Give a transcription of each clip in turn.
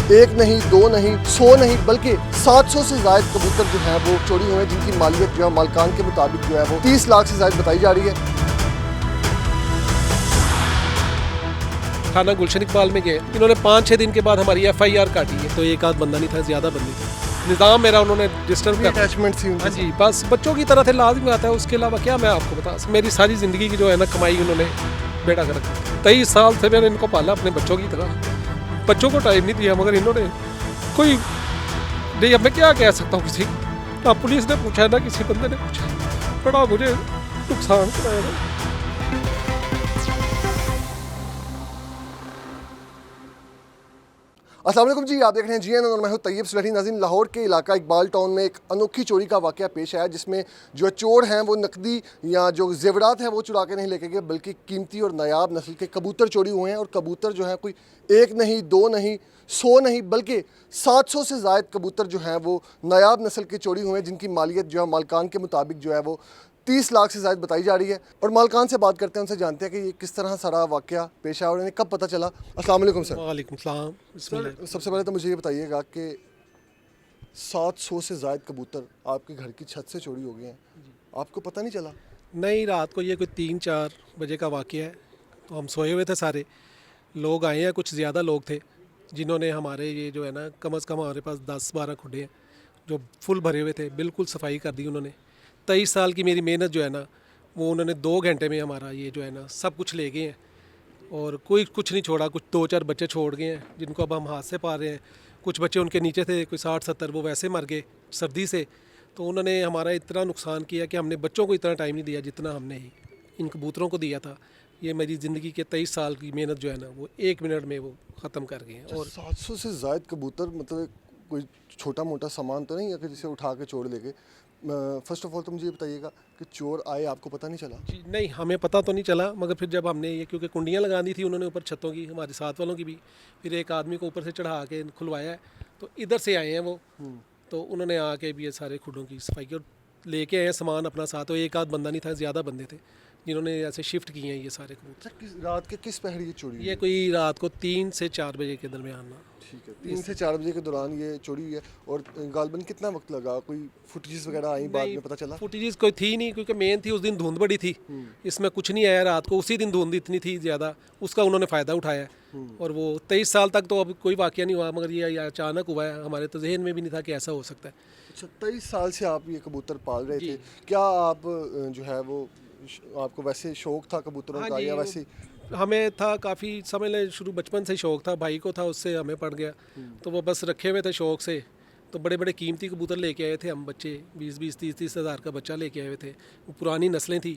एक नहीं, दो नहीं, 100 नहीं बल्कि 700 से ज़ायद कबूतर जो हैं वो चोरी हुए हैं, जिनकी मालियत जो है मालकान के मुताबिक जो है वो 30 लाख से ज़ायद बताई जा रही है। थाना गुलशन इकबाल में गए, इन्होंने 5-6 दिन के बाद हमारी FIR काटी है। तो एक आध बंदा नहीं था, ज़्यादा बंदे थे। निज़ाम मेरा उन्होंने डिस्टर्ब कर अटैचमेंट थी हाँ जी, बस बच्चों की तरह थे, लाजमी आता है। उसके अलावा क्या मैं आपको बता, मेरी सारी ज़िंदगी की जो है ना कमाई उन्होंने बेड़ा कर रखा। 23 साल से मैंने इनको पाला अपने बच्चों की तरह। बच्चों को टाइम नहीं दिया, मगर इन्होंने कोई नहीं। अब मैं क्या कह सकता हूँ किसी, ना पुलिस ने पूछा ना किसी बंदे ने पूछा, बड़ा मुझे नुकसान कराया ना। अस्सलाम वालेकुम जी, आप देख रहे हैं GN और मैं हूं तैयब सुलैठी। नाज़रीन, लाहौर के इलाका इकबाल टाउन में एक अनोखी चोरी का वाक़या पेश आया, जिसमें जो चोर हैं वो नकदी या जो ज़ेवरात हैं वो चुरा के नहीं लेके गए, बल्कि कीमती और नायाब नस्ल के कबूतर चोरी हुए हैं। और कबूतर जो है कोई एक नहीं, दो नहीं, 100 नहीं बल्कि 700 से ज़ायद कबूतर जो हैं वो नायाब नस्ल के चोरी हुए हैं, जिनकी मालियत जो है मालकान के मुताबिक जो है वो 30 लाख से ज़ायद बताई जा रही है। और मालकान से बात करते हैं, उनसे जानते हैं कि ये किस तरह सारा वाक़या पेश आया और इन्हें कब पता चला। अस्सलाम वालेकुम सर। वालेकुम सलाम। सर, सबसे पहले तो मुझे ये बताइएगा कि 700 से ज़ायद कबूतर आपके घर की छत से चोरी हो गए हैं, आपको पता नहीं चला? नहीं, रात को ये कोई 3-4 बजे का वाक़या है। तो हम सोए हुए थे, सारे लोग आए हैं, कुछ ज़्यादा लोग थे, जिन्होंने हमारे ये जो है ना कम से कम हमारे पास 10-12 खुडे हैं जो फुल भरे हुए थे, बिल्कुल सफाई कर दी उन्होंने। 23 साल की मेरी मेहनत जो है ना वो उन्होंने 2 घंटे में हमारा ये जो है ना सब कुछ ले गए हैं। और कोई कुछ नहीं छोड़ा, कुछ 2-4 बच्चे छोड़ गए हैं जिनको अब हम हाथ से पा रहे हैं। कुछ बच्चे उनके नीचे थे, कोई 60-70, वो वैसे मर गए सर्दी से। तो उन्होंने हमारा इतना नुकसान किया कि हमने बच्चों को इतना टाइम नहीं दिया जितना हमने ही इन कबूतरों को दिया था। ये मेरी ज़िंदगी के 23 साल की मेहनत जो है ना वो 1 मिनट में वो ख़त्म कर गए हैं। और 700 से ज़ायद कबूतर मतलब कोई छोटा मोटा सामान तो नहीं है कि जिसे उठा के चोर ले गए? फर्स्ट ऑफ ऑल तो मुझे ये बताइएगा कि चोर आए, आपको पता नहीं चला? जी नहीं, हमें पता तो नहीं चला, मगर फिर जब हमने ये, क्योंकि कुंडियाँ लगा दी थी उन्होंने ऊपर छतों की, हमारे साथ वालों की भी, फिर एक आदमी को ऊपर से चढ़ा के खुलवाया है। तो इधर से आए हैं वो, तो उन्होंने आके भी ये सारे खुडों की सफाई की और लेके आए हैं सामान अपना साथ। तो एक आध बंदा नहीं था, ज़्यादा बंदे थे जिन्होंने ऐसे शिफ्ट किए हैं ये सारे कबूतर। रात के किस पहर ये चोरी हुई? ये कोई रात को 3 से 4 बजे के दरमियान ना। ठीक है, 3 से 4 बजे के दौरान ये चोरी हुई है। और गालबन कितना वक्त लगा? कोई फुटेजेस वगैरह आई बाद में पता चला? फुटेजेस कोई थी नहीं, क्योंकि मेन थी उस दिन धुंध बड़ी थी, इसमें कुछ नहीं आया रात को। उसी दिन धुंध इतनी थी ज़्यादा, उसका उन्होंने फ़ायदा उठाया। और वो 23 साल तक तो अब कोई वाक़या नहीं हुआ, मगर ये अचानक हुआ है। हमारे तो जहन में भी नहीं था कि ऐसा हो सकता है। अच्छा, 23 साल से आप ये कबूतर पाल रहे थे, क्या आप जो है वो आपको वैसे शौक था कबूतरों हाँ का जी, या वैसे? हमें था काफ़ी, समझ लें शुरू बचपन से ही शौक था, भाई को था, उससे हमें पड़ गया। तो वो बस रखे हुए थे शौक से। तो बड़े बड़े कीमती कबूतर लेके आए थे हम, बच्चे 20-20, 30-30 हज़ार का बच्चा लेके आए हुए थे। वो पुरानी नस्लें थी।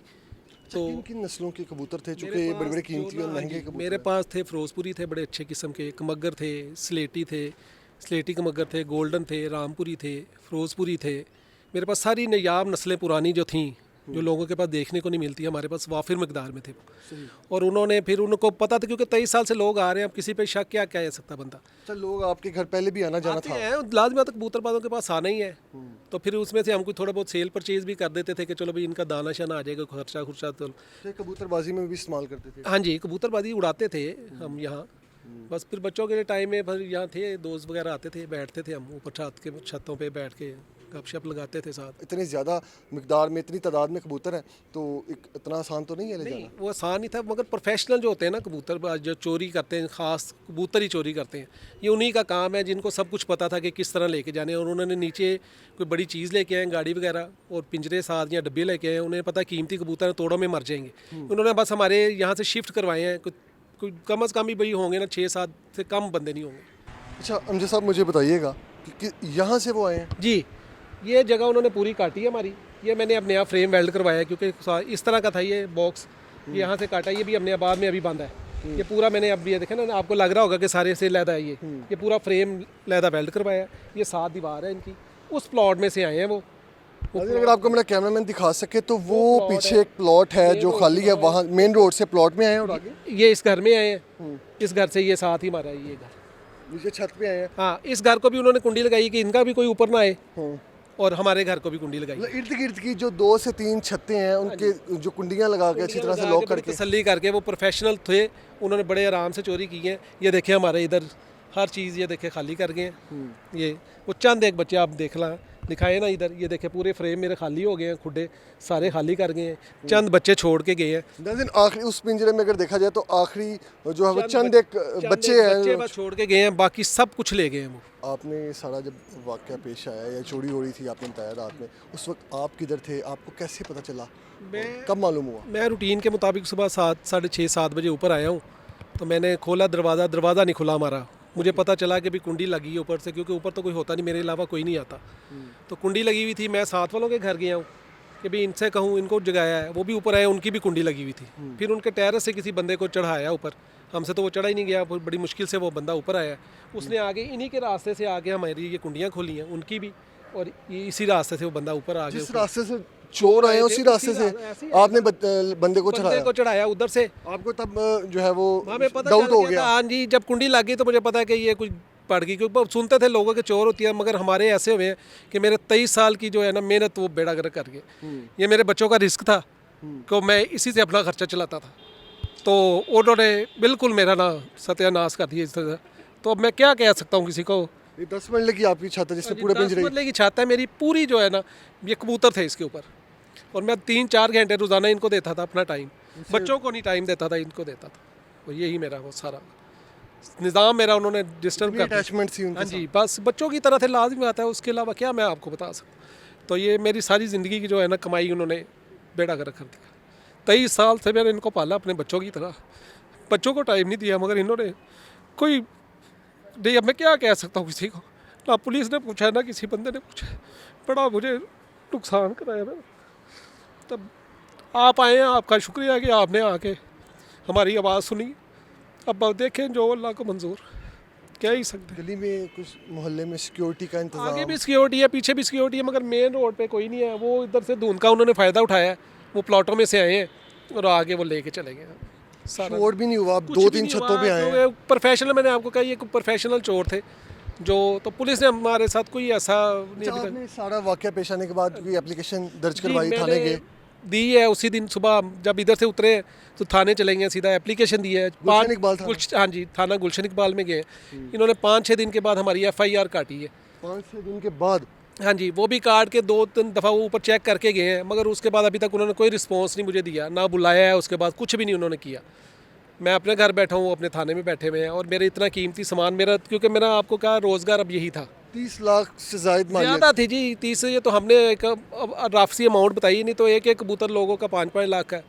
तो किन नस्लों के कबूतर थे चूँकि बड़े बड़े कीमती और महंगे कबूतर? मेरे पास थे फिरोजपुरी थे, बड़े अच्छे किस्म के कमगर थे, स्लेटी कमगर थे, गोल्डन थे, रामपुरी थे, फिरोजपुरी थे। मेरे पास सारी नायाब नस्लें पुरानी जो थीं, जो लोगों के पास देखने को नहीं मिलती, हमारे पास वाफिर मकदार में थे। और उन्होंने फिर उनको पता था, क्योंकि 23 साल से लोग आ रहे हैं, अब किसी पे शक क्या कह सकता बंदा। अच्छा, लोग आपके घर पहले भी आना जाना था? लाजमी तक कबूतरबाजों के पास आना ही है। तो फिर उसमें से हम कोई थोड़ा बहुत सेल परचेज भी कर देते थे कि चलो भाई इनका दाना शाना आ जाएगा, खर्चा खुर्चा। तो कबूतरबाजी में भी इस्तेमाल करते थे? हाँ जी, कबूतरबाजी उड़ाते थे हम यहाँ। बस फिर बच्चों के टाइम में फिर यहाँ थे दोस्त वगैरह आते थे, बैठते थे हम ऊपर छतों पे बैठ के गपशप लगाते थे साथ। इतनी ज़्यादा मिकदार में, इतनी तादाद में कबूतर हैं, तो इतना आसान तो नहीं है ले जाना? वो आसान ही था, मगर प्रोफेशनल जो होते हैं ना कबूतर जो चोरी करते हैं, ख़ास कबूतर ही चोरी करते हैं, ये उन्हीं का काम है, जिनको सब कुछ पता था कि किस तरह लेके जाने। और उन्होंने नीचे कोई बड़ी चीज़ लेके आए, गाड़ी वगैरह और पिंजरे साथ या डब्बे लेके आए। उन्हें पता कीमती कबूतर तोड़ों में मर जाएंगे। उन्होंने बस हमारे यहाँ से शिफ्ट करवाए हैं। कोई कम अज़ कम ही भाई होंगे ना 6-7 से कम बंदे नहीं होंगे। अच्छा अमजद साहब, मुझे बताइएगा कि यहाँ से वो आए हैं? जी, ये जगह उन्होंने पूरी काटी है हमारी। ये मैंने अपने यहाँ फ्रेम वेल्ड करवाया है, क्योंकि इस तरह का था ये बॉक्स, यहाँ से काटा। ये भी अपने बाद में अभी बांधा है। ये पूरा मैंने अब ये देखा ना, आपको लग रहा होगा कि सारे से लैदा है ये पूरा फ्रेम लैदा वेल्ड करवाया है। ये 7 दीवार है इनकी, उस प्लॉट में से आए हैं वो। अगर आपको मेरा कैमरामैन दिखा सके तो वो पीछे एक प्लॉट है जो खाली है, वहाँ मेन रोड से प्लॉट में आए हैं। और आगे ये इस घर में आए हैं, इस घर से ये साथ ही हमारा ये घर, नीचे छत पे आए हैं। हाँ, इस घर को भी उन्होंने कुंडी लगाई कि इनका भी कोई ऊपर ना आए, और हमारे घर को भी कुंडी लगाई। इर्द गिर्द की जो 2 से 3 छतें हैं, उनके जो कुंडियाँ लगा के अच्छी तरह से लॉक करके तसल्ली करके, वो प्रोफेशनल थे, उन्होंने बड़े आराम से चोरी की है। ये देखिए हमारे इधर हर चीज़ ये देखे खाली कर गए हैं। ये वो चंद एक बच्चे आप देख ला दिखाए ना इधर, ये देखे पूरे फ्रेम मेरे खाली हो गए हैं, खुडे सारे खाली कर गए हैं, चंद बच्चे छोड़ के गए हैं। नाज़रीन आखिरी उस पिंजरे में अगर देखा जाए तो आखिरी जो है वो चंद एक बच्चे बच्चे हैं। बस छोड़ के गए हैं, बाकी सब कुछ ले गए हैं वो। आपने सारा जब वाक़या पेश आया या चोरी हो रही थी आपने बताया रात में, उस वक्त आप किधर थे, आपको कैसे पता चला, कब मालूम हुआ? मैं रूटीन के मुताबिक सुबह 7 साढ़े 6 7 बजे ऊपर आया हूँ, तो मैंने खोला दरवाज़ा नहीं खुला हमारा। मुझे पता चला कि भी कुंडी लगी है ऊपर से, क्योंकि ऊपर तो कोई होता नहीं, मेरे अलावा कोई नहीं आता। तो कुंडी लगी हुई थी, मैं साथ वालों के घर गया हूँ कि भी इनसे कहूँ, इनको जगाया है, वो भी ऊपर आए, उनकी भी कुंडी लगी हुई थी। फिर उनके टेरेस से किसी बंदे को चढ़ाया ऊपर, हमसे तो वो चढ़ा ही नहीं गया, बड़ी मुश्किल से वो बंदा ऊपर आया। उसने आगे इन्हीं के रास्ते से आगे हमारी ये कुंडियाँ खोली हैं, उनकी भी, और ये इसी रास्ते से वो बंदा ऊपर आ गया। जिस रास्ते से चोर आए उसी रास्ते से आपने बंदे को चढ़ाया उधर से। आपको तब जो है वो हमें पता डाउट चल हो गया गया। था, हाँ जी, जब कुंडी लग गई तो मुझे पता है कि ये कुछ पड़ गई, क्योंकि सुनते थे लोगों के चोर होती है, मगर हमारे ऐसे हुए हैं कि मेरे 23 साल की जो है ना मेहनत वो बेड़ा गर्क कर गए। ये मेरे बच्चों का रिस्क था कि मैं इसी से अपना खर्चा चलाता था, तो उन्होंने बिल्कुल मेरा ना सत्यानाश कर दिया इस तरह। तो अब मैं क्या कह सकता हूँ किसी को। ये 10 मरले की आपकी छत है जिसमें पूरे 10 पिंजरे मरले की छत है मेरी पूरी, जो है ना ये कबूतर थे इसके ऊपर, और मैं 3-4 घंटे रोज़ाना इनको देता था अपना टाइम, बच्चों को नहीं टाइम देता था, इनको देता था। और यही मेरा वो सारा निज़ाम मेरा उन्होंने डिस्टर्ब कर दिया। अटैचमेंट थी उनके हाँ जी, बस बच्चों की तरह थे, लाजमी आता है, उसके अलावा क्या मैं आपको बता सकता। तो ये मेरी सारी ज़िंदगी की जो है ना कमाई उन्होंने बेड़ा गर्क कर दिया। 23 साल से मैंने इनको पाला अपने बच्चों की तरह, बच्चों को टाइम नहीं दिया, मगर इन्होंने कोई नहीं। अब मैं क्या कह सकता हूँ किसी को, ना पुलिस ने पूछा ना किसी बंदे ने पूछा, बड़ा मुझे नुकसान कराया मैंने। तब आप आए हैं, आपका शुक्रिया कि आपने आके हमारी आवाज़ सुनी। अब देखें जो अल्लाह को मंजूर, कह ही सकते हैं। गली में कुछ मोहल्ले में सिक्योरिटी का आगे इंतजाम, भी सिक्योरिटी है, पीछे भी सिक्योरिटी है, मगर मेन रोड पे कोई नहीं है। वो इधर से धुंध का उन्होंने फ़ायदा उठाया है, वो प्लॉटों में से आए हैं और आगे वो लेके चले गए सारा। शोर भी नहीं हुआ, आप कुछ भी 2-3 नहीं छतों हुआ, पे आए हैं। क्योंकि प्रोफेशनल, मैंने आपको कहा ये प्रोफेशनल चोर थे जो, तो पुलिस ने हमारे साथ कोई ऐसा नहीं अच्छा, अभी आपने सारा वाकया पेश आने के बाद कोई एप्लीकेशन दर्ज जी, करवाई, थाने मैंने गए? दी है उसी दिन सुबह, जब इधर से उतरे तो थाने चले गए, सीधा एप्लीकेशन दी है। गुलशन इकबाल थाना? हाँ जी, थाना गुलशन इकबाल में गए। इन्होंने 5-6 दिन के बाद हमारी FIR काटी है। 5-6 दिन के बाद? हाँ जी, वो भी काट के 2-3 दफ़ा वो ऊपर चेक करके गए हैं, मगर उसके बाद अभी तक उन्होंने कोई रिस्पॉन्स नहीं मुझे दिया, ना बुलाया है, उसके बाद कुछ भी नहीं उन्होंने किया। मैं अपने घर बैठा हूँ, अपने थाने में बैठे हुए हैं, और मेरे इतना कीमती सामान मेरा, क्योंकि मेरा आपको कहा रोज़गार अब यही था। 30 लाख से ज़ायद मालियत। ज़्यादा थी जी, 30, ये तो हमने एक राफसी अमाउंट बताई नहीं, तो एक कबूतर लोगों का 5-5 लाख का है।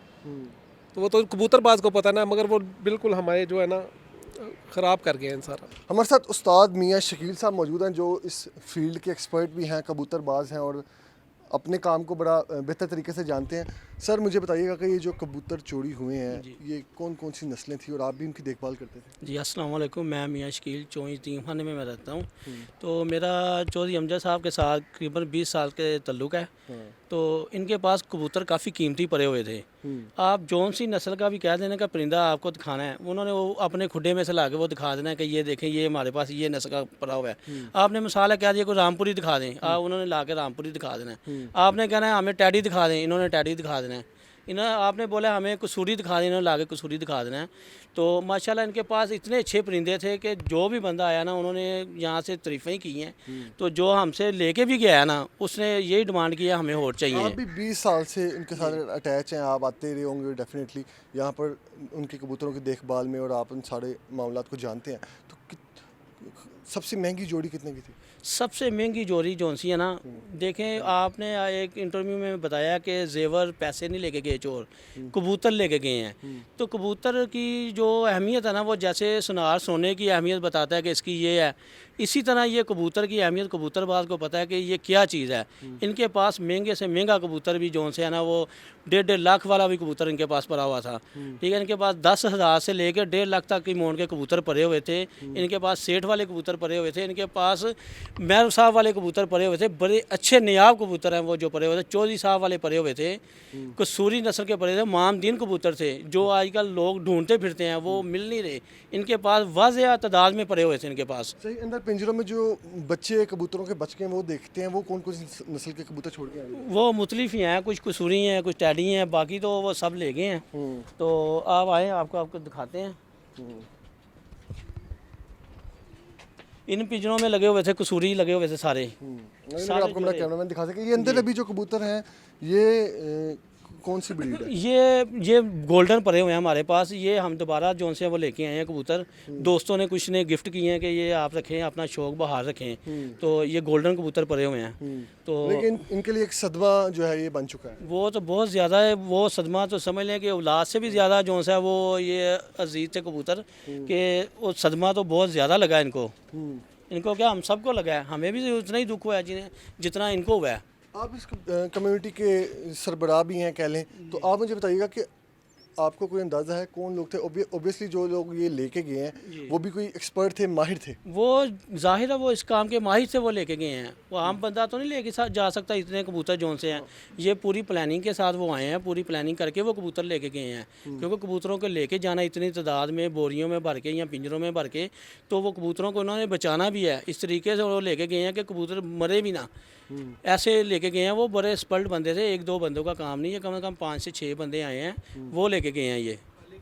तो वो तो कबूतरबाज को पता ना, मगर वो बिल्कुल हमारे जो है ना ख़राब कर गए हैं सारा। हमारे साथ उस्ताद मियाँ शकील साहब मौजूद हैं, जो इस फील्ड के एक्सपर्ट भी हैं, कबूतरबाज हैं और अपने काम को बड़ा बेहतर तरीके से जानते हैं। सर मुझे बताइएगा कि ये जो कबूतर चोरी हुए हैं, ये कौन कौन सी नस्लें थी और आप भी उनकी देखभाल करते थे? जी अस्सलाम वालेकुम, मैं मियाँ शकील चौंई तीमखाने में मैं रहता हूँ। तो मेरा चौधरी अमजद साहब के साथ तकरीबन 20 साल के तल्लुक़ है। तो इनके पास कबूतर काफ़ी कीमती पड़े हुए थे। आप जौन सी नस्ल का भी कह देना का परिंदा आपको दिखाना है, उन्होंने वो अपने खुडे में से ला के वो दिखा देना है कि ये देखें, ये हमारे पास ये नस्ल का पड़ा हुआ है। आपने मिसाल है कह दिया कोई रामपुरी दिखा दें, आप उन्होंने ला के रामपुरी दिखा देना है। आपने कहना है हमें टैडी दिखा दें, इन्होंने टैडी दिखा देना है। इन्होंने आपने बोला हमें कसूरी दिखा दें, इन्होंने ला के कसूरी दिखा देना है। तो माशाल्लाह इनके पास इतने अच्छे परिंदे थे कि जो भी बंदा आया ना, उन्होंने यहाँ से तारीफ़ें ही की हैं। तो जो हमसे लेके भी गया ना, उसने यही डिमांड किया हमें और चाहिए। आप भी 20 साल से इनके साथ अटैच हैं, आप आते रहे होंगे डेफिनेटली यहाँ पर उनके कबूतरों की देखभाल में, और आप उन सारे मामलात को जानते हैं। तो सबसे महंगी जोड़ी कितने की थी? सबसे महंगी जोड़ी जौन सी है ना, देखें आपने एक इंटरव्यू में बताया कि जेवर पैसे नहीं लेके गए चोर, कबूतर लेके गए हैं। तो कबूतर की जो अहमियत है ना, वो जैसे सुनार सोने की अहमियत बताता है कि इसकी ये है, इसी तरह ये कबूतर की अहमियत कबूतरबाज को पता है कि ये क्या चीज़ है। इनके पास महंगे से महंगा कबूतर भी जौन से है ना, वो 1.5 लाख वाला भी कबूतर इनके पास पड़ा हुआ था। ठीक है, इनके पास 10,000 से लेकर 1.5 लाख तक की मोन के कबूतर पड़े हुए थे। इनके पास सेठ वाले कबूतर पड़े हुए थे, इनके पास महर साहब वाले कबूतर पड़े हुए थे, बड़े अच्छे नियाब कबूतर हैं वो जो पड़े हुए थे। चौधरी साहब वाले पड़े हुए थे, कसूरी नस्ल के पड़े थे, मामदीन कबूतर थे जो आजकल लोग ढूंढते फिरते हैं, वो मिल नहीं रहे। इनके पास वाज़ेह तादाद में पड़े हुए थे इनके पास। सही, अंदर पिंजरों में जो बच्चे कबूतरों के बच गए हैं वो देखते हैं, वो कौन कौन सी नस्ल के कबूतर छोड़ के आए हैं? वो मुख्तलिफ ही हैं, कुछ कसूरी हैं, कुछ टैडी हैं, बाकी तो वो सब ले गए हैं। तो आप आए, आपको दिखाते हैं। इन पिंजरों में लगे हुए थे कसूरी लगे हुए थे सारे। अगर आपको मेरा कैमरामैन दिखा सके, ये अंदर अभी जो कबूतर हैं ये कौन सी ब्रीड है? ये गोल्डन पड़े हुए हैं हमारे पास। ये हम दोबारा जो से वो लेके आए हैं कबूतर। दोस्तों ने कुछ ने गिफ्ट किए हैं कि ये आप रखें, अपना शौक बाहर रखें। तो ये गोल्डन कबूतर पड़े हुए हैं। तो लेकिन इनके लिए एक सदमा जो है ये बन चुका है। वो तो बहुत ज़्यादा है, वो सदमा तो समझ लें कि औलाद से भी ज़्यादा जो सा वो ये अजीज थे कबूतर कि वो सदमा तो बहुत ज़्यादा लगा है इनको। इनको क्या, हम सबको लगा है, हमें भी उतना ही दुख हुआ है जिन्हें जितना इनको हुआ है। आप इस कम्युनिटी के सरबराह भी हैं कह लें, तो आप मुझे बताइएगा कि आपको कोई अंदाज़ा है कौन लोग थे? ऑब्वियसली जो लोग ये लेके गए हैं वो भी कोई एक्सपर्ट थे, माहिर थे? वो जाहिर है वो इस काम के माहिर से वो लेके गए हैं। वो आम बंदा तो नहीं लेके जा सकता इतने कबूतर जोन से हैं। ये पूरी प्लानिंग के साथ वो आए हैं, पूरी प्लानिंग करके वो कबूतर लेके गए हैं। क्योंकि कबूतरों को लेके जाना इतनी तादाद में बोरियों में भर के या पिंजरों में भर के, तो वो कबूतरों को उन्होंने बचाना भी है। इस तरीके से वो लेके गए हैं कि कबूतर मरे भी ना, ऐसे लेके गए हैं। वो बड़े एक्सपर्ट बंदे थे, एक दो बंदों का काम नहीं है, कम से कम 5 से 6 बंदे आए हैं, वो लेके गए हैं ये।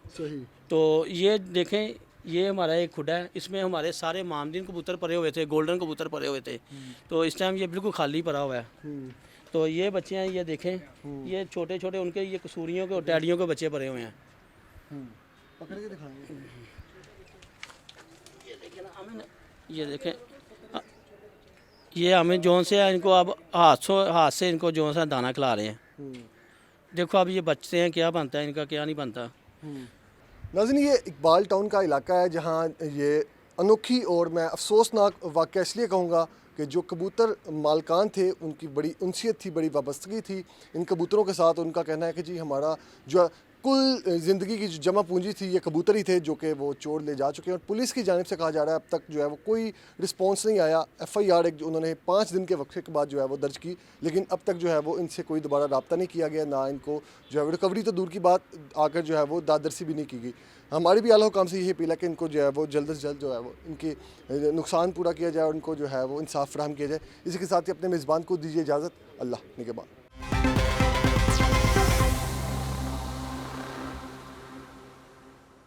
सही। तो ये देखें, ये हमारा एक खुडा है, इसमें हमारे सारे मामदीन कबूतर पड़े हुए थे, गोल्डन कबूतर पड़े हुए थे। तो इस टाइम ये बिल्कुल खाली पड़ा हुआ है। तो ये बच्चे हैं, ये देखें, ये छोटे छोटे उनके ये कसूरियों के और टैडियों के बच्चे पड़े हुए हैं। पकड़ के दिखाएंगे। ये देखें, ये हमें जोन से इनको अब हाथ से इनको जोन से दाना खिला रहे हैं। देखो अब ये बच्चे हैं, क्या बनता है इनका, क्या नहीं बनता। नाज़रीन, ये इकबाल टाउन का इलाका है जहाँ ये अनोखी और मैं अफसोसनाक वाक़या इसलिए कहूँगा कि जो कबूतर मालकान थे उनकी बड़ी उनसियत थी, बड़ी वाबस्तगी थी इन कबूतरों के साथ। उनका कहना है कि जी हमारा जो कुल ज़िंदगी की जो जमा पूंजी थी ये कबूतर ही थे, जो कि वो चोर ले जा चुके हैं। और पुलिस की जानिब से कहा जा रहा है अब तक जो है वो कोई रिस्पॉन्स नहीं आया। FIR एक जो उन्होंने 5 दिन के वक्फे के बाद जो है वो दर्ज की, लेकिन अब तक जो है वो इनसे कोई दोबारा रब्ता नहीं किया गया, ना इनको जो है वो रिकवरी तो दूर की बात, आकर जो है वो दादरसी भी नहीं की गई। हमारी भी आला हुकाम से यही अपील है कि इनको जो है वो जल्द से जल्द जो है वो इनके नुकसान पूरा किया जाए और उनको जो है वो इंसाफ फराहम किया जाए। इसी के साथ ही अपने मेज़बान को दीजिए इजाज़त। अल्लाह निगहबान।